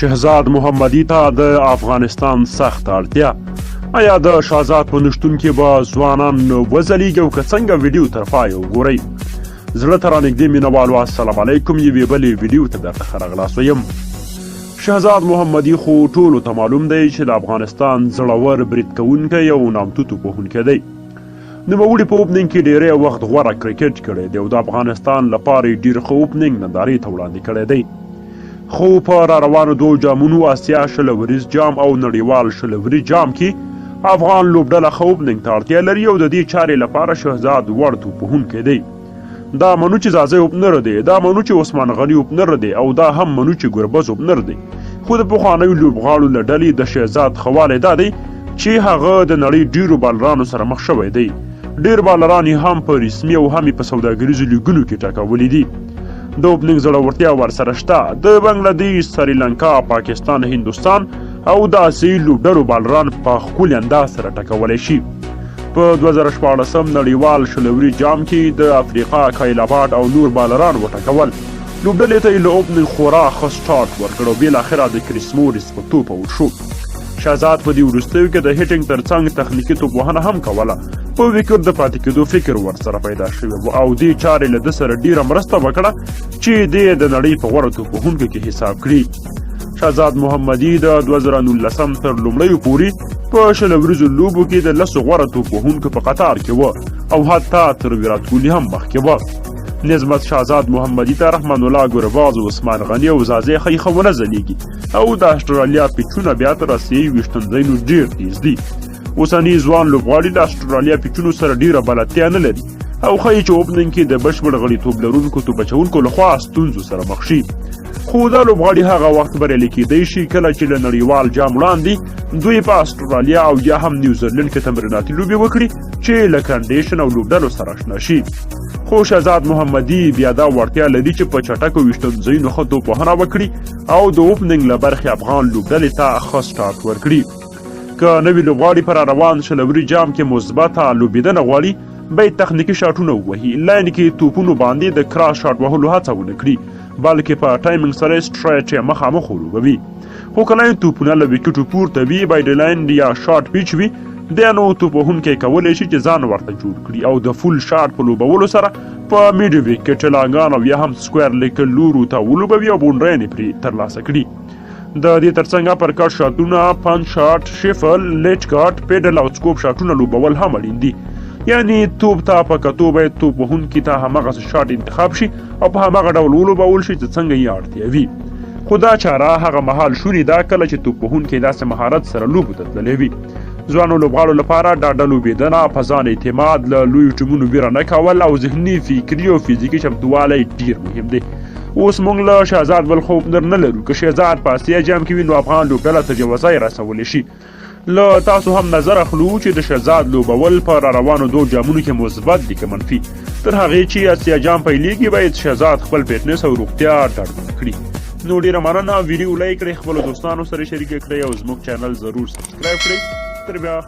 شهزاد محمدي ته د افغانستان سخت اړتیا. آیا د شهزاد په نشتون کې به ځوانان وځلیږي او که څنګه ویډیو تر پایه وګورئ. زړه ته رانږدې مینوالو السلام علیکم، یوې بلې ویډیو ته درته ښه راغلاست یم. شهزاد محمدي خو ټولو ته معلوم دی چې د افغانستان زړور برید کوونکی او نامتو توپوهونکی دی. نوموړي په اوپننګ کې ډیری وخت غوره کرکټ کړی دی او د افغانستان لپاره یې ډېر ښه اوپننګ نندارې ته وړاندې کړی دی. خو په را روانو دوو جامونو آسیا شلوریز جام او نړیوال شلوري جام کې افغان لوبډله ښه اوپننګ ته اړتیا لري او د دې چارې لپاره شهزاد وړ توپوهونکی دی. دا منو چې زازی اوپنر دی، دا منو چې عثمان غني اوپنر دی او دا هم منو چې ګربز اوپنر دی. خو د پخوانیو لوبغاړو له ډلې د شهزاد ښه والی دا دی چې هغه د نړۍ ډیرو بالرانو سره مخ شوی دی. ډیر بالران یې هم په رسمي او هم په سوداګریزو لیګونو کې ټاکولي دي. د اوپننګ زړورتیا ورسره شته. د بنګلادیش، سریلانکا، پاکستان، هندوستان او د آسیایي لوبډلو بالران په ښکلي انداز سره ټاکولی شي. په 2014 نړیوال شلوري جام کې د افریقا کایلاباټ او نور بالران وټاکول. لوبډلې ته یې له اوپننګ خورا ښه سټارټ ورکړ او بالاخره د کریس مورس په توپ اوټ شو. شهزاد په دې وروستیو کې د هیټینګ ترڅنګ تخنیکي توپوهنه هم کوله. په وکټ د پاتې کېدو فکر ورسره پیدا شوی و او دې چارې له ده سره ډیره مرسته وکړه چې دې د نړۍ په غوره توپوهونکو کې حساب کړي. شهزاد محمدي د 2019 تر لومړیو پورې په شلوریزو لوبو کې د 10 غوره توپوهونکو په قطار کې و او حتی تر ویرات کوهلي هم مخکې و. نسبت شهزاد محمدي ته رحمان الله ګرباز او عثمان غني او زازی ښه ونه ځلیږي او د اسټرالیا پیچونه بیا تر آسیایي ویشتنځایونو ډېر تیز دي. اوسني ځوان لوبغاړي د اسټرالیا پیچونو سره ډیره بلدتیا نه لري او ښایي چې اوپننګ کې د بشپړ غړیتوب لرونکو توپ اچوونکو لخوا ستونزو سره مخ شي. خو دا لوبغاړي هغه وخت بریالي کیدی شي کله چې له نړیوال جام وړاندې دوی په اسټرالیا او یا هم نیوزیلند کې تمریناتي لوبې وکړي چې له کنډیشن او لوبډلو سره اشنا شي. خو شهزاد محمدي بیا دا وړتیا لري چې په چټکو ویشتنځایونو ښه توپوهنه وکړي او د اوپننګ له برخې افغان لوبډلې ته ښه سټارټ ورکړي. که نوي لوبغاړي پر روان شلوري جام کې مثبته لوبېدنه غواړي باید تخنیکي شاټونه ووهي، لاین کې توپونو باندې د کراس شاټ وهلو هڅه ونه کړي بلکې په ټایمنګ سره سټریټ یې مخامخ ولوبوي. خو که لاین توپونه له ویکټو پورته وي باید لاین یا شاټ پیچ وي بیا نو توپوهونکی کولی شي چې ځان ورته جوړ کړي او د فول شاټ په لوبولو سره په میډ ویکټ لاګان او یا هم سکویر لیکل لورو ته ولوبوي او بونډرین یې پرې ترلاسه کړي. د دې ترڅنګ پر کټ شاټونه، پنچ شاټ، شیفل، لیچ کټ، پیډل او سکوپ شاټونه لوبول هم اړین دي. یعنی توپ ته په کتو باید توپوهونکي ته همغسې شاټ انتخاب شي او په همغه ډول ولوبول شي چې څنګه یې اړتیا وي. خو دا چاره هغه مهال شونې ده کله چې توپوهونکی داسې مهارت سره لوبو ته تللی وي. ځوانو لوبغاړو لپاره ډاډه لوبېدنه، په ځان اعتماد، له لویو ټیمونو ویره نه کول او ذهني، فکري او فزیکي چمتووالی ډېر مهم دی. اوس موږ له شهزاد بل ښه اوپنر نه لرو. که شهزاد په آسیا جام کې وي نو افغان لوبډله ته جوازی رسولی شي. له تاسو هم نظر اخلو چې د شهزاد لوبول په را روانو دوو جامونو کې مثبت دي که منفي. تر هغې چې آسیا جام پیلېږي باید شهزاد خپل فټنس او روغتیا ډاډمنه کړي. نو ډېره مننه، ویډیو لایک کړئ، خپلو دوستانو سره شریکه کړئ او زموږ چینل ضرور سبسکرایب کړئ. تر بیا